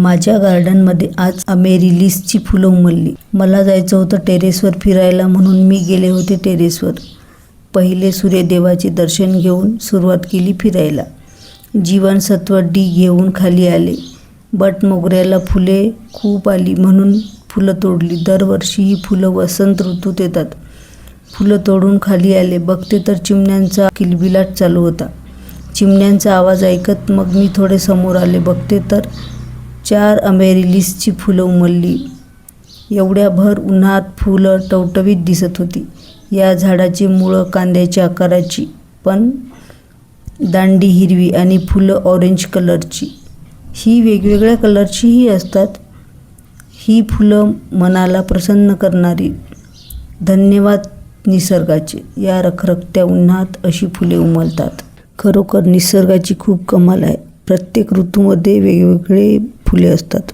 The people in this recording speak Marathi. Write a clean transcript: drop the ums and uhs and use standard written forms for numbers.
माझ्या गार्डनमध्ये आज अमेरिलिसची फुलं उमलली. मला जायचं होतं टेरेसवर फिरायला, म्हणून मी गेले होते टेरेसवर. पहिले सूर्यदेवाचे दर्शन घेऊन सुरुवात केली फिरायला. जीवनसत्व डी घेऊन खाली आले. बट मोगऱ्याला फुले खूप आली म्हणून फुलं तोडली. दरवर्षी ही फुलं वसंत ऋतूत येतात. फुलं तोडून खाली आले. बघते तर चिमण्यांचा किलबिलाट चालू होता. चिमण्यांचा आवाज ऐकत मग मी थोडे समोर आले. बघते तर 4 अमेरिलिसची फुलं उमलली. एवढ्या भर उन्हात फुलं टवटवीत दिसत होती. या झाडाची मुळं कांद्याच्या आकाराची, पण दांडी हिरवी आणि फुलं ऑरेंज कलरची. ही वेगवेगळ्या कलरचीही असतात. ही फुलं मनाला प्रसन्न करणारी. धन्यवाद निसर्गाचे. या रखरखत्या उन्हात अशी फुले उमलतात. खरोखर निसर्गाची खूप कमाल आहे. प्रत्येक ऋतूमध्ये वेगवेगळे फुले असतात.